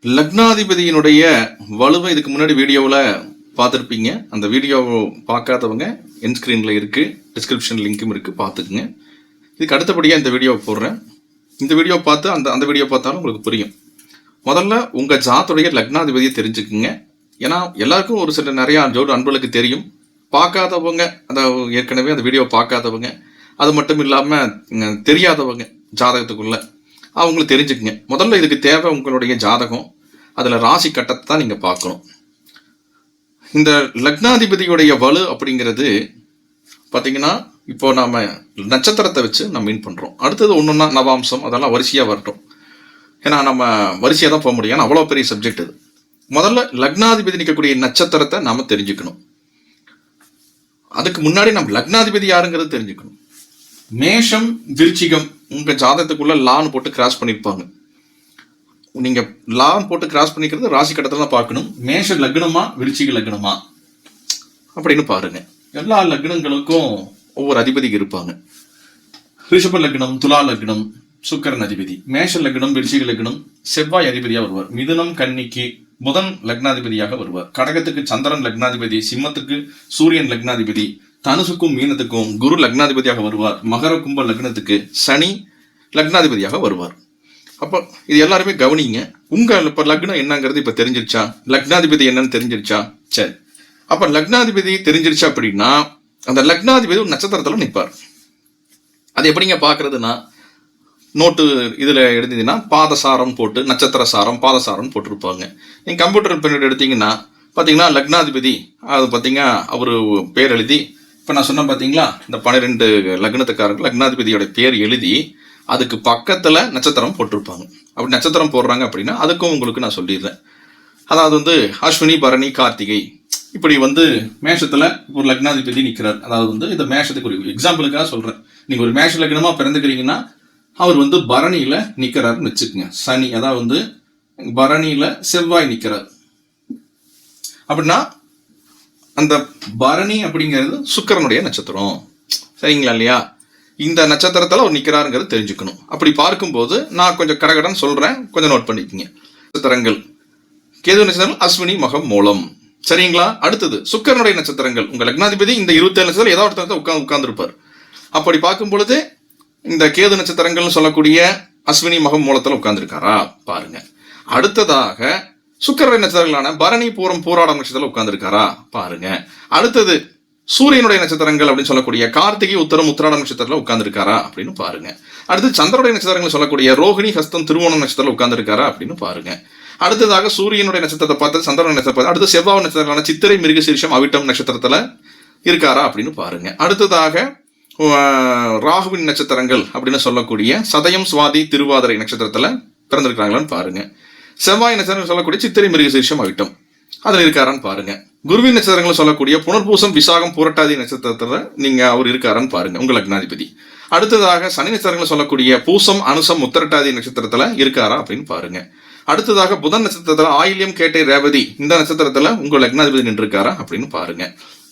லக்னாதிபதியினுடைய வலுவை இதுக்கு முன்னாடி வீடியோவில் பார்த்துருப்பீங்க. அந்த வீடியோ பார்க்காதவங்க என் ஸ்க்ரீனில் இருக்குது, டிஸ்கிரிப்ஷன் லிங்க்கும் இருக்குது, பார்த்துக்குங்க. இதுக்கு அடுத்தபடியாக இந்த வீடியோவை போடுறேன். இந்த வீடியோ பார்த்து அந்த வீடியோ பார்த்தாலும் உங்களுக்கு புரியும். முதல்ல உங்கள் ஜாத்துடைய லக்னாதிபதியை தெரிஞ்சுக்குங்க. ஏன்னா எல்லாருக்கும் ஒரு சில நிறையா ஜோடு அன்புகளுக்கு தெரியும். பார்க்காதவங்க, அதாவது ஏற்கனவே அந்த வீடியோ பார்க்காதவங்க, அது மட்டும் இல்லாமல் தெரியாதவங்க ஜாதகத்துக்குள்ள அவங்களும் தெரிஞ்சுக்குங்க. முதல்ல இதுக்கு தேவை உங்களுடைய ஜாதகம், அதில் ராசி கட்டத்தை தான் நீங்கள் பார்க்கணும். இந்த லக்னாதிபதியுடைய வலு அப்படிங்கிறது பார்த்தீங்கன்னா, இப்போ நாம் நட்சத்திரத்தை வச்சு நம்ம மீன் பண்ணுறோம். அடுத்தது ஒன்றுன்னா நவாம்சம், அதெல்லாம் வரிசையாக வரட்டும். ஏன்னா நம்ம வரிசையாக தான் போக முடியும். ஏன்னா அவ்வளோ பெரிய சப்ஜெக்ட் இது. முதல்ல லக்னாதிபதி நிற்கக்கூடிய நட்சத்திரத்தை நாம் தெரிஞ்சுக்கணும். அதுக்கு முன்னாடி நம்ம லக்னாதிபதி யாருங்கிறது தெரிஞ்சுக்கணும். மேஷம், விருச்சிகம் உங்கள் ஜாதகத்துக்குள்ளே லான்னு போட்டு கிராஸ் பண்ணியிருப்பாங்க. நீங்கள் லான் போட்டு கிராஸ் பண்ணிக்கிறது ராசி கட்டத்தில் தான் பார்க்கணும். மேஷ லக்னமா விருச்சிக லக்னமா அப்படின்னு பாருங்க. எல்லா லக்னங்களுக்கும் ஒவ்வொரு அதிபதி இருப்பாங்க. ரிஷப லக்னம், துலா லக்னம் சுக்கிரன் அதிபதி, மேஷ லக்னம் விருச்சிக லக்னம் செவ்வாய் அதிபதியாக வருவார். மிதுனம் கன்னிக்கு புதன் லக்னாதிபதியாக வருவார். கடகத்துக்கு சந்திரன் லக்னாதிபதி, சிம்மத்துக்கு சூரியன் லக்னாதிபதி, தனுசுக்கும் மீனத்துக்கும் குரு லக்னாதிபதியாக வருவார். மகர கும்ப லக்னத்துக்கு சனி லக்னாதிபதியாக வருவார். அப்போ இது எல்லாருமே கவனிங்க. உங்கள் இப்போ லக்னம் என்னங்கிறது இப்போ தெரிஞ்சிருச்சா? லக்னாதிபதி என்னன்னு தெரிஞ்சிருச்சா? சரி, அப்போ லக்னாதிபதி தெரிஞ்சிருச்சா அப்படின்னா அந்த லக்னாதிபதி ஒரு நட்சத்திரத்தில் நிற்பார். அது எப்படிங்க பார்க்கறதுன்னா, நோட்டு இதில் எழுதிங்கன்னா பாதசாரம் போட்டு நட்சத்திர சாரம் பாதசாரம் போட்டிருப்பாங்க. நீங்கள் கம்ப்யூட்டர் பின்னாடி எடுத்தீங்கன்னா பார்த்தீங்கன்னா லக்னாதிபதி அது பார்த்தீங்க அவர் பேர் எழுதி, இப்போ நான் சொன்னேன் பார்த்தீங்களா, இந்த 12 லக்னத்துக்காரங்க லக்னாதிபதியோட பேர் எழுதி அதுக்கு பக்கத்தில் நட்சத்திரம் போட்டிருப்பாங்க. அப்படி நட்சத்திரம் போடுறாங்க அப்படின்னா அதுக்கும் உங்களுக்கு நான் சொல்லிடுறேன். அதாவது அஸ்வினி, பரணி, கார்த்திகை இப்படி மேஷத்தில் ஒரு லக்னாதிபதி நிற்கிறார். அதாவது இந்த மேஷத்துக்கு ஒரு எக்ஸாம்பிளுக்காக சொல்கிறேன். நீங்கள் ஒரு மேஷ லக்னமாக பிறந்துக்கிறீங்கன்னா அவர் பரணியில் நிற்கிறாருன்னு வச்சுக்கோங்க. சனி, அதாவது பரணியில் செவ்வாய் நிற்கிறார் அப்படின்னா அந்த பரணி அப்படிங்கிறது சுக்கிரனுடைய நட்சத்திரம். சரிங்களா இல்லையா? இந்த நட்சத்திரத்தில் அவர் நிற்கிறாருங்கிறது தெரிஞ்சுக்கணும். அப்படி பார்க்கும்போது நான் கொஞ்சம் கடகடன் சொல்கிறேன், கொஞ்சம் நோட் பண்ணிக்கோங்க. நட்சத்திரங்கள் கேது நட்சத்திரம் அஸ்வினி, மகம், மூலம். சரிங்களா? அடுத்தது சுக்கிரனுடைய நட்சத்திரங்கள். உங்கள் லக்னாதிபதி இந்த 27 நட்சத்திரம் ஏதாவது ஒருத்தர் உட்கார்ந்துருப்பார். அப்படி பார்க்கும் பொழுது இந்த கேது நட்சத்திரங்கள்னு சொல்லக்கூடிய அஸ்வினி, மகம், மூலத்தில் உட்கார்ந்துருக்காரா பாருங்க. அடுத்ததாக சுக்கிரனுடைய நட்சத்திரங்களான பரணி, பூரம், பூராடம் நட்சத்திரத்தில் உட்கார்ந்துருக்காரா பாருங்க. அடுத்தது சூரியனுடைய நட்சத்திரங்கள் அப்படின்னு சொல்லக்கூடிய கார்த்திகை, உத்தரம், உத்திராடம் நட்சத்திரத்தில் உட்கார்ந்துருக்காரா அப்படின்னு பாருங்க. அடுத்து சந்திரனுடைய நட்சத்திரங்கள் சொல்லக்கூடிய ரோஹிணி, ஹஸ்தம், திருவோணம் நட்சத்திரத்தில் உட்கார்ந்துருக்காரா அப்படின்னு பாருங்க. அடுத்ததாக சூரியனுடைய நட்சத்திரத்தை பார்த்து சந்திரன் நட்சத்திரம், அடுத்து செவ்வாய் நட்சத்திரங்களான சித்திரை, மிருகசீரிஷம், அவிட்டம் நட்சத்திரத்தில் இருக்காரா அப்படின்னு பாருங்க. அடுத்ததாக ராகுவின் நட்சத்திரங்கள் அப்படின்னு சொல்லக்கூடிய சதயம், சுவாதி, திருவாதிரை நட்சத்திரத்தில் பிறந்திருக்கிறாங்களான்னு பாருங்க. செவ்வாய் நட்சத்திரம் சொல்லக்கூடிய சித்திரை, மிருகசீரிஷம், அவிட்டம் அதில் இருக்காரான்னு பாருங்க. குருவின் நட்சத்திரங்கள் சொல்லக்கூடிய புனர்பூசம், விசாகம், புரட்டாதி நட்சத்திரத்தில் நீங்கள் அவர் இருக்காரான்னு பாருங்க, உங்கள் லக்னாதிபதி. அடுத்ததாக சனி நட்சத்திரங்கள் சொல்லக்கூடிய பூசம், அனுசம், உத்தரட்டாதி நட்சத்திரத்தில் இருக்காரா அப்படின்னு பாருங்க. அடுத்ததாக புதன் நட்சத்திரத்தில் ஆயில்யம், கேட்டை, ரேவதி இந்த நட்சத்திரத்தில் உங்கள் லக்னாதிபதி நின்றுருக்காரா அப்படின்னு பாருங்க.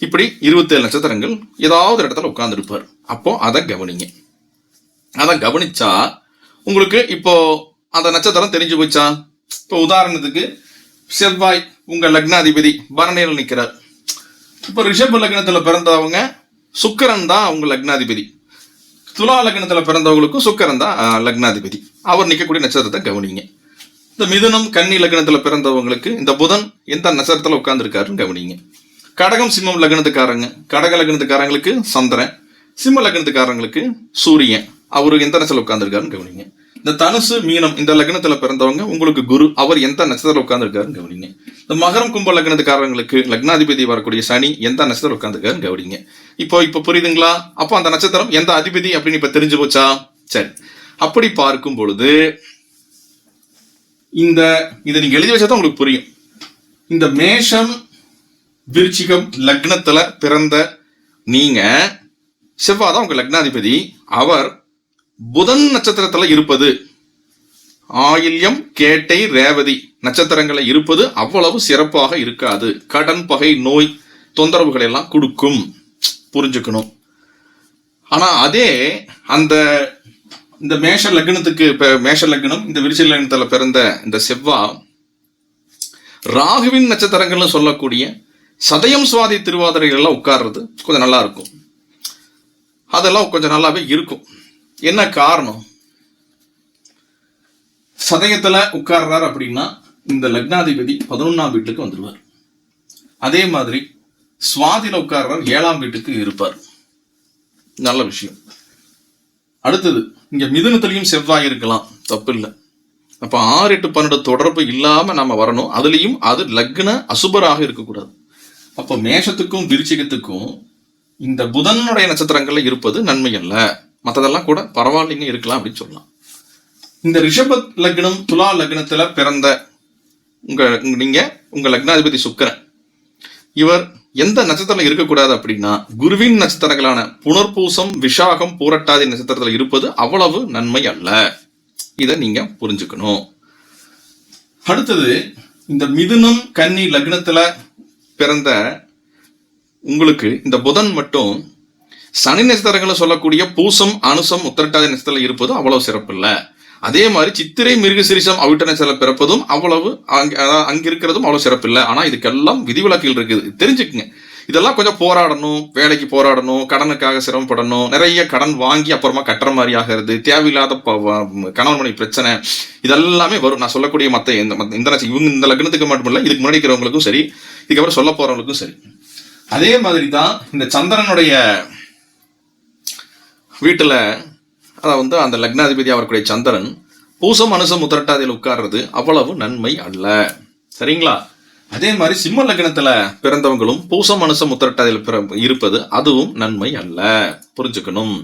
இப்படி 27 நட்சத்திரங்கள் ஏதாவது இடத்துல உட்கார்ந்துருப்பார். அப்போ அதை கவனிங்க. அதை கவனிச்சா உங்களுக்கு இப்போ அந்த நட்சத்திரம் தெரிஞ்சு போச்சா? இப்போ உதாரணத்துக்கு செவ்வாய் உங்கள் லக்னாதிபதி பரணியில் நிற்கிறார். இப்போ ரிஷப லக்னத்தில் பிறந்தவங்க சுக்கிரன் தான் உங்கள் லக்னாதிபதி. துலா லக்னத்தில் பிறந்தவங்களுக்கும் சுக்கிரன் தான் லக்னாதிபதி. அவர் நிற்கக்கூடிய நட்சத்திரத்தை கவனிங்க. இந்த மிதுனம் கன்னி லக்னத்தில் பிறந்தவங்களுக்கு இந்த புதன் எந்த நட்சத்திரத்தில் உட்கார்ந்துருக்காருன்னு கவனிங்க. கடகம், சிம்மம் லக்னத்துக்காரங்க, கடக லக்னத்துக்காரங்களுக்கு சந்திரன், சிம்ம லக்னத்துக்காரங்களுக்கு சூரியன், அவரு எந்த நட்சத்திரத்தில் உட்கார்ந்துருக்காருன்னு கவனிங்க. இந்த தனுசு, மீனம் இந்த லக்னத்தில் பிறந்தவங்க உங்களுக்கு குரு, அவர் எந்த நட்சத்திரத்தில் உட்கார்ந்துருக்காருன்னு கவனிங்க. இந்த மகரம், கும்ப லக்னத்துக்காரங்களுக்கு லக்னாதிபதி வரக்கூடிய சனி எந்த நட்சத்திரம் உட்கார்ந்துருக்காருன்னு கவனிங்க. இப்போ புரியுதுங்களா? அப்போ அந்த நட்சத்திரம் எந்த அதிபதி அப்படின்னு இப்போ தெரிஞ்சு போச்சா? சரி, அப்படி பார்க்கும் பொழுது இதை நீங்க எழுதி வச்சா தான் உங்களுக்கு புரியும். இந்த மேஷம், விருச்சிகம் லக்னத்துல பிறந்த நீங்க செவ்வாய் தான் உங்க லக்னாதிபதி. அவர் புதன் நட்சத்திரத்துல இருப்பது, ஆயில்யம், கேட்டை, ரேவதி நட்சத்திரங்களை இருப்பது அவ்வளவு சிறப்பாக இருக்காது. கடன், பகை, நோய் தொந்தரவுகள் எல்லாம் கொடுக்கும், புரிஞ்சுக்கணும். ஆனா அதே அந்த இந்த மேஷ லக்னத்துக்கு மேஷ லக்னம் இந்த விருச்சிக லக்னத்தில் பிறந்த இந்த செவ்வாய் ராகுவின் நட்சத்திரங்கள்னு சொல்லக்கூடிய சதயம் சுவாதி திருவாதிரைகள்லாம் உட்கார்றது கொஞ்சம் நல்லா இருக்கும். அதெல்லாம் கொஞ்சம் நல்லாவே இருக்கும். என்ன காரணம்? சதயத்துல உட்கார்றாரு அப்படின்னா இந்த லக்னாதிபதி 11ஆம் வீட்டுக்கு வந்துடுவார். அதே மாதிரி சுவாதியில உட்கார்றார் 7ஆம் வீட்டுக்கு இருப்பார். நல்ல விஷயம். அடுத்தது இங்க மிதுனத்திலையும் செவ்வாய் இருக்கலாம், தப்பு இல்லை. அப்ப 6, 8, 12 தொடர்பு இல்லாம நாம வரணும். அதுலயும் அது லக்ன அசுபராக இருக்கக்கூடாது. அப்போ மேஷத்துக்கும் விருச்சிகத்துக்கும் இந்த புதனுடைய நட்சத்திரங்கள்ல இருப்பது நன்மை அல்ல. மற்றதெல்லாம் கூட பரவாயில்லைங்க, இருக்கலாம் அப்படின்னு சொல்லலாம். இந்த ரிஷப லக்னம் துலா லக்னத்துல பிறந்த உங்க லக்னாதிபதி சுக்கிரன், இவர் எந்த நட்சத்திரம் இருக்கக்கூடாது அப்படின்னா குருவின் நட்சத்திரங்களான புனர்பூசம், விஷாகம், பூரட்டாதி நட்சத்திரத்துல இருப்பது அவ்வளவு நன்மை அல்ல. இதை நீங்க புரிஞ்சுக்கணும். அடுத்தது இந்த மிதுனம் கன்னி லக்னத்துல பிறந்த உங்களுக்கு இந்த புதன் மட்டும் சனி நட்சத்திரங்களை சொல்லக்கூடிய பூசம், அனுசம், உத்திரட்டாதி நட்சத்திரத்தில் இருப்பது அவ்வளவு சிறப்பு இல்லை. அதே மாதிரி சித்திரை, மிருகசிரிஷம், அவிட்ட நட்சத்திரம் பிறப்பதும் அவ்வளவு அங்க இருக்கிறதும் அவ்வளவு சிறப்பு இல்லை. ஆனா இதுக்கெல்லாம் விதிவிலக்குகள் இருக்குது, தெரிஞ்சுக்குங்க. இதெல்லாம் கொஞ்சம் போராடணும், வேலைக்கு போராடணும், கடனுக்காக சிரமப்படணும், நிறைய கடன் வாங்கி அப்புறமா கட்டுற மாதிரி ஆகிறது, தேவையில்லாத கணவன் மனைவி பிரச்சனை, இதெல்லாமே வரும். நான் சொல்லக்கூடிய இவங்க இந்த லக்னத்துக்கு மட்டும் இல்லை, இதுக்கு முன்னாடி இருக்கிறவங்களுக்கும் சரி, இதுக்கப்புறம் சொல்ல போறவங்களுக்கும் சரி. அதே மாதிரி தான் இந்த சந்திரனுடைய வீட்டுல அதாவது அந்த லக்னாதிபதி அவருடைய சந்திரன் பூசம், அனுசம், உத்திரட்டாதியில் உட்கார்றது அவ்வளவு நன்மை அல்ல. சரிங்களா? அதே மாதிரி சிம்ம லக்னத்துல பிறந்தவங்களும் பூசம், அனுசம், உத்திரட்டாதியில் இருப்பது அதுவும் நன்மை அல்ல, புரிஞ்சுக்கணும்.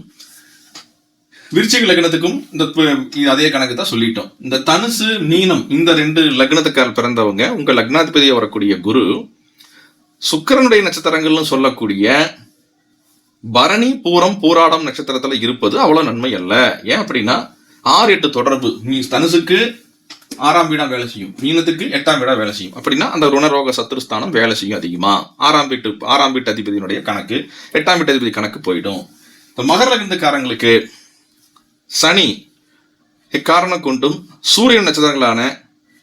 விருச்சிக லக்னத்துக்கும் இந்த அதே கணக்கு தான் சொல்லிட்டோம். இந்த தனுசு, மீனம் இந்த 2 லக்னத்துக்கால் பிறந்தவங்க உங்க லக்னாதிபதியை வரக்கூடிய குரு சுக்கிரனுடைய நட்சத்திரங்கள்னு சொல்லக்கூடிய பரணி, பூரம், பூராடம் நட்சத்திரத்துல இருப்பது அவ்வளவு நன்மை அல்ல. ஏன் அப்படின்னா 6, 8 தொடர்பு. தனுசுக்கு 6ஆம் வீடா வேலை செய்யும், மீனத்துக்கு 8ஆம் வீடா வேலை செய்யும். அப்படின்னா அந்த ருணரோக சத்துருஸ்தானம் வேலை செய்யும் அதிகமா. 6ஆம் வீட்டு அதிபதியினுடைய கணக்கு 8ஆம் வீட்டு அதிபதி கணக்கு போயிடும். இப்போ மகர லக்னக்காரங்களுக்கு சனி இக்காரணம் கொண்டும் சூரியன் நட்சத்திரங்களான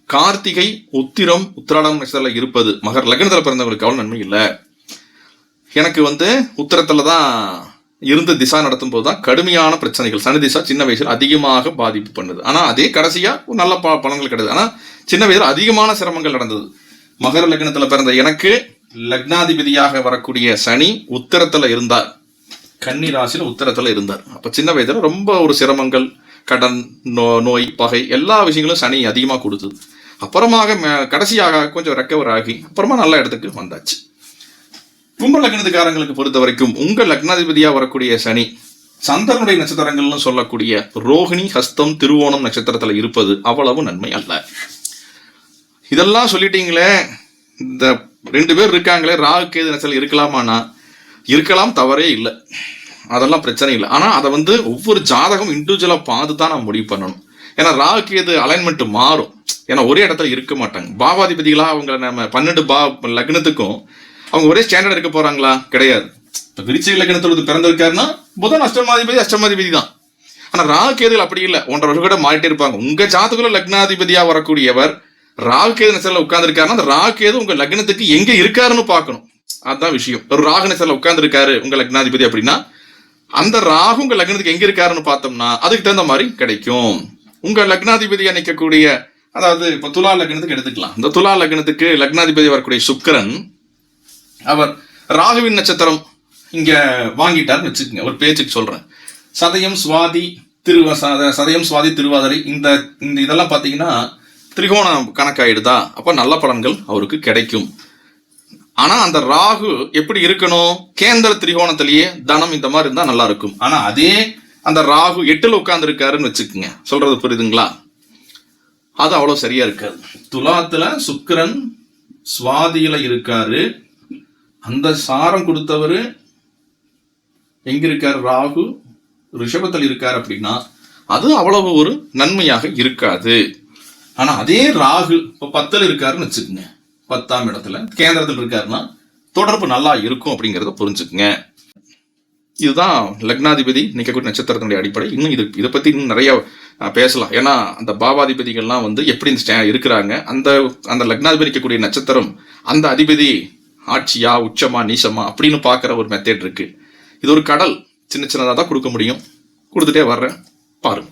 கார்த்திகை, உத்திரம், உத்திராடம் நட்சத்திரத்துல இருப்பது மகர லக்னத்துல பிறந்தவங்களுக்கு அவ்வளவு நன்மை இல்லை. எனக்கு உத்திரத்துல தான் இருந்து திசா நடத்தும் போதுதான் கடுமையான பிரச்சனைகள், சனி திசா சின்ன வயசுல அதிகமாக பாதிப்பு பண்ணுது. ஆனா அதே கடைசியா நல்ல பலன்கள் கிடையாது. ஆனா சின்ன வயசுல அதிகமான சிரமங்கள் நடந்தது. மகர லக்னத்துல பிறந்த எனக்கு லக்னாதிபதியாக வரக்கூடிய சனி உத்திரத்துல இருந்தார், கன்னி ராசியில உத்திரத்துல இருந்தார். அப்ப சின்ன வயதுல ரொம்ப ஒரு சிரமங்கள், கடன், நோய், பகை எல்லா விஷயங்களும் சனி அதிகமா கொடுத்தது. அப்புறமாக கடைசியாக கொஞ்சம் ரெக்கவர் ஆகி அப்புறமா நல்ல இடத்துக்கு வந்தாச்சு. கும்ப லக்னத்துக்காரங்களுக்கு பொறுத்த வரைக்கும் உங்க லக்னாதிபதியா வரக்கூடிய சனி சந்திரனுடைய நட்சத்திரங்கள்னு சொல்லக்கூடிய ரோகிணி, ஹஸ்தம், திருவோணம் நட்சத்திரத்துல இருப்பது அவ்வளவு நன்மை அல்ல. இதெல்லாம் சொல்லிட்டீங்களே, இந்த 2 பேர் இருக்காங்களே ராகு கேது நட்சத்திரம் இருக்கலாமானா இருக்கலாம், தவறே இல்லை, அதெல்லாம் பிரச்சனை இல்லை. ஆனா அதை ஒவ்வொரு ஜாதகம் இண்டிவிஜுவலா பார்த்து தான் நான் முடிவு பண்ணணும். ஏன்னா ராகு கேது அலைன்மெண்ட் மாறும். ஏன்னா ஒரே இடத்துல இருக்க மாட்டாங்க. பாவாதிபதிகளா அவங்க நம்ம 12 லக்னத்துக்கும் அவங்க ஒரே ஸ்டாண்டர்ட் இருக்க போறாங்களா? கிடையாது. இப்ப விருச்சிக லக்னத்துல பிறந்திருக்காருன்னா புதன் அஷ்டமாதிபதி தான். ஆனா ராகு கேதுகள் அப்படி இல்லை, 1.5 வருஷம் கூட மாறிட்டே இருப்பாங்க. உங்க ஜாதகத்துல லக்னாதிபதியா வரக்கூடியவர் ராகு கேது நட்சத்திரத்துல உட்கார்ந்துருக்காருன்னா அந்த ராகு கேது உங்க லக்னத்துக்கு எங்க இருக்காருன்னு பார்க்கணும். அதுதான் விஷயம். ஒரு ராகு நட்சத்திரத்துல உட்கார்ந்துருக்காரு உங்க லக்னாதிபதி அப்படின்னா அந்த ராகு உங்க லக்னத்துக்கு எங்க இருக்காருன்னு பார்த்தோம்னா அதுக்கு தகுந்த மாதிரி கிடைக்கும். உங்க லக்னாதிபதியா நிற்கக்கூடிய, அதாவது இப்ப துலா லக்னத்துக்கு எடுத்துக்கலாம். இந்த துலா லக்னத்துக்கு லக்னாதிபதி வரக்கூடிய சுக்கிரன் அவர் ராகுவின் நட்சத்திரம் இங்க வாங்கிட்டார்னு வச்சுக்கோங்க, ஒரு பேச்சுக்கு சொல்றேன். சதயம் சுவாதி திருவாதிரை இந்த இதெல்லாம் பாத்தீங்கன்னா திரிகோண கணக்காயிடுதா, அப்ப நல்ல பலன்கள் அவருக்கு கிடைக்கும். ஆனா அந்த ராகு எப்படி இருக்கணும்? கேந்திர திரிகோணத்திலேயே தனம் இந்த மாதிரி இருந்தா நல்லா இருக்கும். ஆனா அதே அந்த ராகு 8ல உட்கார்ந்து இருக்காருன்னு வச்சுக்கோங்க, சொல்றது புரியுதுங்களா? அது அவ்வளவு சரியா இருக்காது. துலாத்துல சுக்கிரன் சுவாதியில இருக்காரு, அந்த சாரம் கொடுத்தவரு எங்க இருக்காரு? ராகு ரிஷபத்தில் இருக்காரு அப்படின்னா அது அவ்வளவு ஒரு நன்மையாக இருக்காது. ஆனா அதே ராகு இப்ப 10ல இருக்காருன்னு வச்சுக்கோங்க, 10ஆம் இடத்துல கேந்திரத்தில் இருக்காருன்னா தொடர்பு நல்லா இருக்கும் அப்படிங்கிறத புரிஞ்சுக்குங்க. இதுதான் லக்னாதிபதி நிற்கக்கூடிய நட்சத்திரத்தினுடைய அடிப்படை. இன்னும் இதை பத்தி இன்னும் நிறைய பேசலாம். ஏன்னா அந்த பாவாதிபதிகள்லாம் வந்து எப்படி இருக்கிறாங்க, அந்த அந்த லக்னாதிபதி இருக்கக்கூடிய நட்சத்திரம், அந்த அதிபதி ஆட்சியா உச்சமா நீசமா அப்படின்னு பார்க்குற ஒரு மெத்தட் இருக்கு. இது ஒரு கடல், சின்ன சின்னதாக தான் கொடுக்க முடியும், கொடுத்துட்டே வர்றேன், பாருங்க.